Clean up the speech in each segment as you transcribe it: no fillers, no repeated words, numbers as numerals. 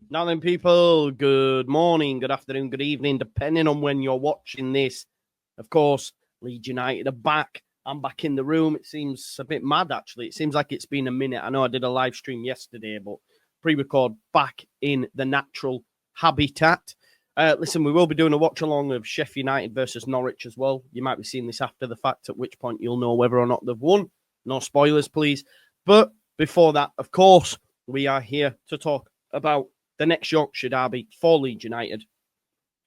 Now then, people, good morning, good afternoon, good evening, depending on when you're watching this. Of course, Leeds United are back. I'm back in the room. It seems a bit mad, actually. It seems like it's been a minute. I know I did a live stream yesterday, but pre-record back in the natural habitat. Listen, we will be doing a watch-along of Sheffield United versus Norwich as well. You might be seeing this after the fact, at which point you'll know whether or not they've won. No spoilers, please. But before that, of course, we are here to talk about the next Yorkshire derby for Leeds United.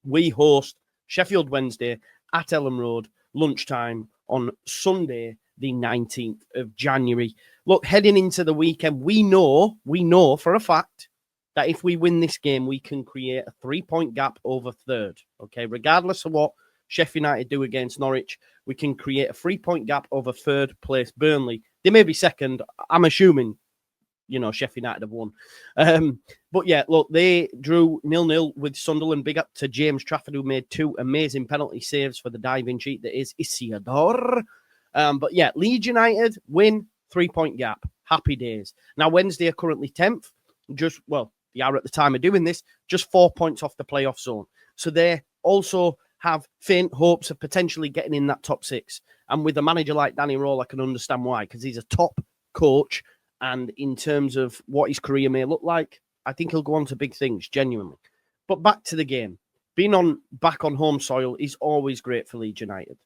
We host Sheffield Wednesday at Ellen Road, lunchtime on Sunday, the 19th of January. Look, heading into the weekend, we know for a fact that if we win this game, we can create a 3-point gap over third. Okay, regardless of what Sheffield United do against Norwich, we can create a 3-point gap over third place Burnley. They may be second. I'm assuming Sheffield United have won. But yeah, look, they drew 0-0 with Sunderland. Big up to James Trafford, who made 2 amazing penalty saves for the diving cheat that is Isidore. But yeah, Leeds United win, 3-point gap. Happy days. Now, Wednesday are currently 10th. They are at the time of doing this, just 4 points off the playoff zone. So they also have faint hopes of potentially getting in that top 6. And with a manager like Danny Röhl, I can understand why, because he's a top coach. And in terms of what his career may look like, I think he'll go on to big things, genuinely. But back to the game. Being back on home soil is always great for Leeds United.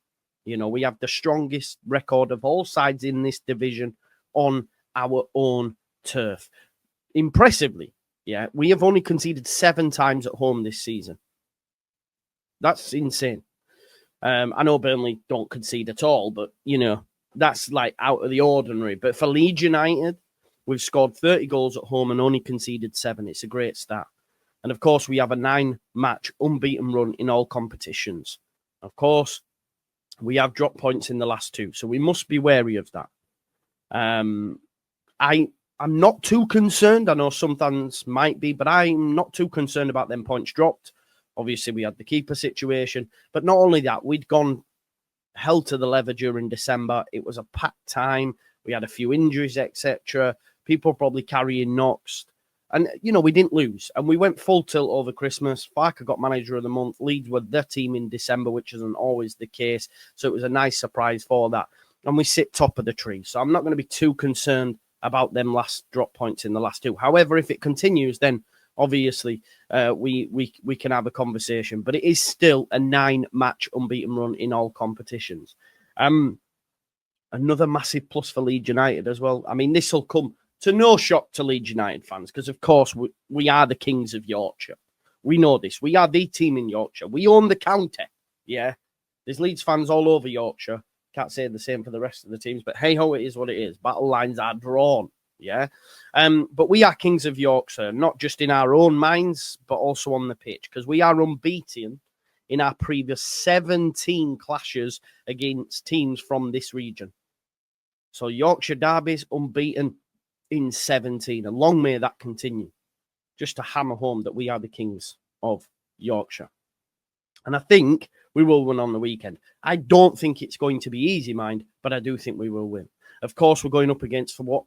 We have the strongest record of all sides in this division on our own turf. Impressively, yeah, we have only conceded 7 times at home this season. That's insane. I know Burnley don't concede at all, but, that's like out of the ordinary. But for Leeds United, we've scored 30 goals at home and only conceded 7. It's a great start. And of course, we have a 9-match unbeaten run in all competitions. Of course, we have dropped points in the last 2, so we must be wary of that. I'm not too concerned. I know some fans might be, but I'm not too concerned about them points dropped. Obviously, we had the keeper situation. But not only that, we'd gone hell to the leather during December. It was a packed time. We had a few injuries, etc. People probably carrying knocks. And, we didn't lose. And we went full tilt over Christmas. Farke got manager of the month. Leeds were the team in December, which isn't always the case. So it was a nice surprise for that. And we sit top of the tree. So I'm not going to be too concerned about them last drop points in the last 2. However, if it continues, then obviously we can have a conversation. But it is still a 9-match unbeaten run in all competitions. Another massive plus for Leeds United as well. I mean, this will come to no shock to Leeds United fans because, of course, we are the kings of Yorkshire. We know this. We are the team in Yorkshire. We own the county. Yeah. There's Leeds fans all over Yorkshire. Can't say the same for the rest of the teams, but hey-ho, it is what it is. Battle lines are drawn. Yeah. But we are kings of Yorkshire, not just in our own minds, but also on the pitch, because we are unbeaten in our previous 17 clashes against teams from this region. So Yorkshire derbies unbeaten in 17, and long may that continue, just to hammer home that we are the kings of Yorkshire. And I think we will win on the weekend. I don't think it's going to be easy, mind, but I do think we will win. Of course, we're going up against, for what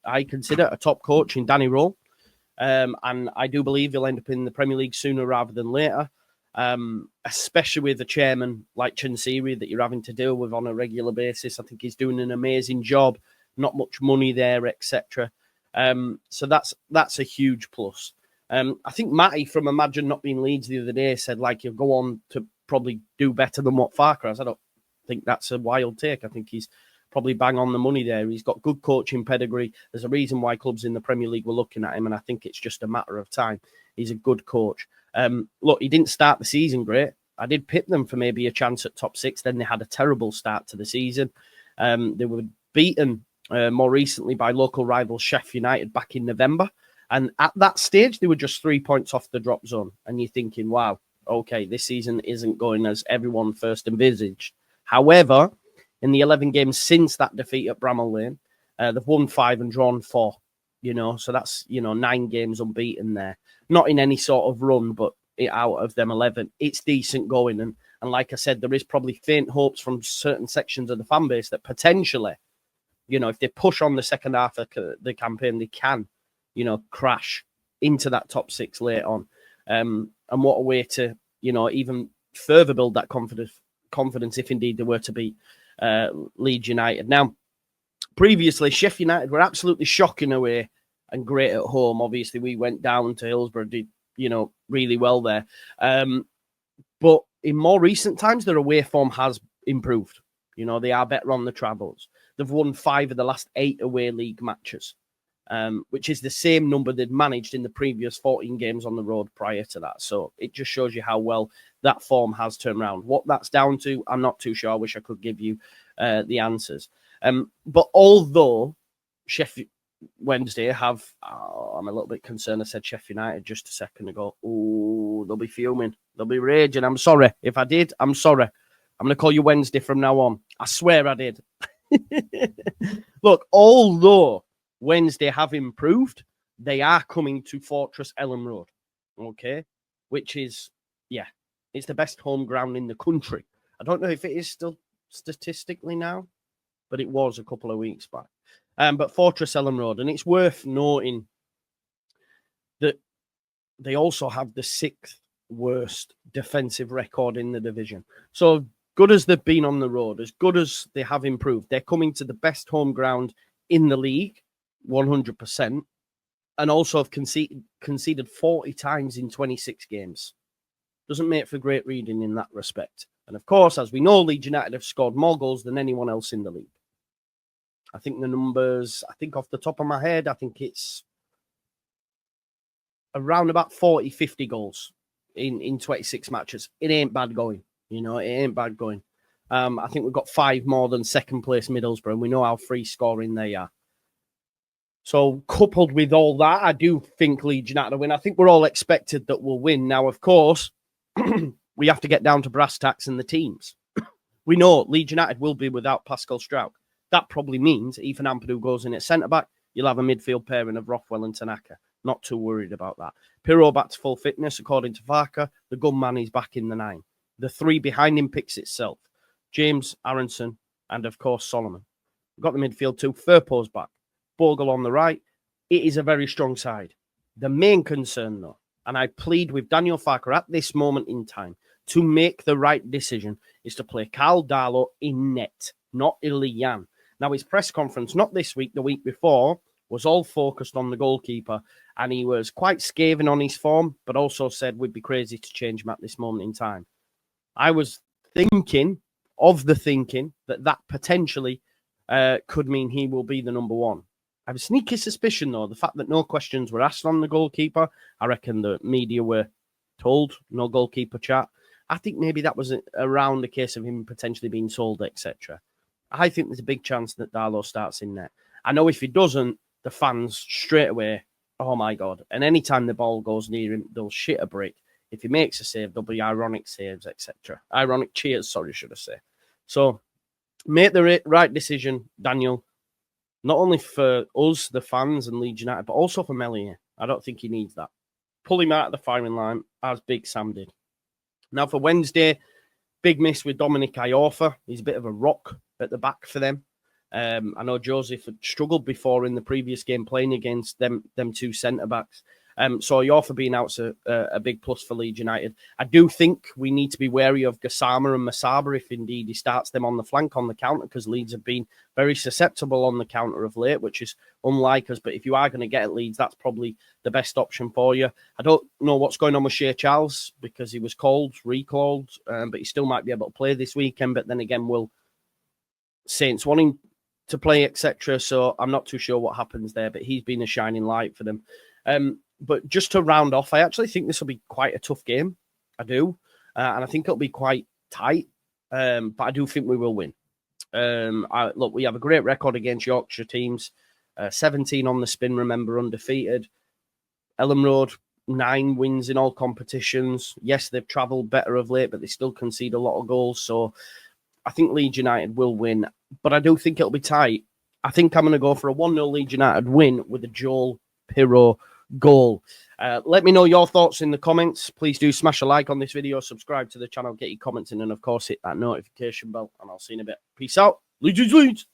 I consider a top coach in Danny Röhl. And I do believe he'll end up in the Premier League sooner rather than later, especially with a chairman like Chansiri that you're having to deal with on a regular basis. I think he's doing an amazing job. Not much money there, etc. So that's a huge plus. I think Matty from Imagine Not Being Leeds the other day said, you'll go on to probably do better than what Farke has. I don't think that's a wild take. I think he's probably bang on the money there. He's got good coaching pedigree. There's a reason why clubs in the Premier League were looking at him, and I think it's just a matter of time. He's a good coach. Look, he didn't start the season great. I did pip them for maybe a chance at top 6. Then they had a terrible start to the season. They were beaten more recently by local rival Sheffield United back in November. And at that stage, they were just 3 points off the drop zone. And you're thinking, wow, okay, this season isn't going as everyone first envisaged. However, in the 11 games since that defeat at Bramall Lane, they've won 5 and drawn 4. So that's, 9 games unbeaten there. Not in any sort of run, but out of them 11, it's decent going. And like I said, there is probably faint hopes from certain sections of the fan base that potentially, if they push on the second half of the campaign, they can, crash into that top 6 later on. And what a way to, even further build that confidence if indeed they were to beat Leeds United. Now, previously, Sheffield United were absolutely shocking away and great at home. Obviously, we went down to Hillsborough, did, really well there. But in more recent times, their away form has improved. They are better on the travels. They've won 5 of the last 8 away league matches, which is the same number they'd managed in the previous 14 games on the road prior to that. So it just shows you how well that form has turned around. What that's down to, I'm not too sure. I wish I could give you the answers. But although Sheffield Wednesday have, I'm a little bit concerned. I said Sheffield United just a second ago. Oh, they'll be fuming. They'll be raging. I'm sorry. If I did, I'm sorry. I'm going to call you Wednesday from now on. I swear I did. Look, although Wednesday have improved, they are coming to Fortress Ellen Road. Okay? Which is, it's the best home ground in the country. I don't know if it is still statistically now, but it was a couple of weeks back. But Fortress Ellen Road, and it's worth noting that they also have the 6th worst defensive record in the division. So good as they've been on the road, as good as they have improved, they're coming to the best home ground in the league, 100%, and also have conceded 40 times in 26 games. Doesn't make for great reading in that respect. And of course, as we know, Leeds United have scored more goals than anyone else in the league. I think the numbers, off the top of my head, I think it's around about 40, 50 goals in 26 matches. It ain't bad going. It ain't bad going. I think we've got 5 more than second place Middlesbrough, and we know how free scoring they are. So coupled with all that, I do think Leeds United will win. I think we're all expected that we'll win. Now, of course, we have to get down to brass tacks and the teams. We know Leeds United will be without Pascal Struijk. That probably means Ethan Ampadu goes in at centre-back. You'll have a midfield pairing of Rothwell and Tanaka. Not too worried about that. Pirro back to full fitness, according to Farke. The gunman is back in the 9. The 3 behind him picks itself. James, Aronson, and, of course, Solomon. We've got the midfield too. Firpo's back. Bogle on the right. It is a very strong side. The main concern, though, and I plead with Daniel Farke at this moment in time to make the right decision, is to play Carl Darlow in net, not Ilian. Now, his press conference, not this week, the week before, was all focused on the goalkeeper, and he was quite scathing on his form, but also said we'd be crazy to change him at this moment in time. I was thinking that potentially could mean he will be the number 1. I have a sneaky suspicion, though, the fact that no questions were asked on the goalkeeper. I reckon the media were told no goalkeeper chat. I think maybe that was around the case of him potentially being sold, etc. I think there's a big chance that Darlow starts in net. I know if he doesn't, the fans straight away, oh my God. And anytime the ball goes near him, they'll shit a brick. If he makes a save, there'll be ironic saves, etc. Ironic cheers, sorry, should I say. So make the right decision, Daniel. Not only for us, the fans and Leeds United, but also for Meslier. I don't think he needs that. Pull him out of the firing line, as Big Sam did. Now for Wednesday, big miss with Dominic Iorfa. He's a bit of a rock at the back for them. I know Joseph had struggled before in the previous game playing against them 2 centre-backs. So Iorfa being out's a big plus for Leeds United. I do think we need to be wary of Gassama and Masaba if indeed he starts them on the flank on the counter, because Leeds have been very susceptible on the counter of late, which is unlike us. But if you are going to get at Leeds, that's probably the best option for you. I don't know what's going on with Shea Charles because he was recalled, but he still might be able to play this weekend. But then again, will Saints want him to play, etc. So I'm not too sure what happens there, but he's been a shining light for them. But just to round off, I actually think this will be quite a tough game. I do. And I think it'll be quite tight. But I do think we will win. Look, we have a great record against Yorkshire teams. 17 on the spin, remember, undefeated. Ellen Road, 9 wins in all competitions. Yes, they've travelled better of late, but they still concede a lot of goals. So I think Leeds United will win. But I do think it'll be tight. I think I'm going to go for a 1-0 Leeds United win with a Joel Pirro goal. Let me know your thoughts in the comments. Please do smash a like on this video, subscribe to the channel, get your comments in, and of course hit that notification bell, and I'll see you in a bit. Peace out. Leeds.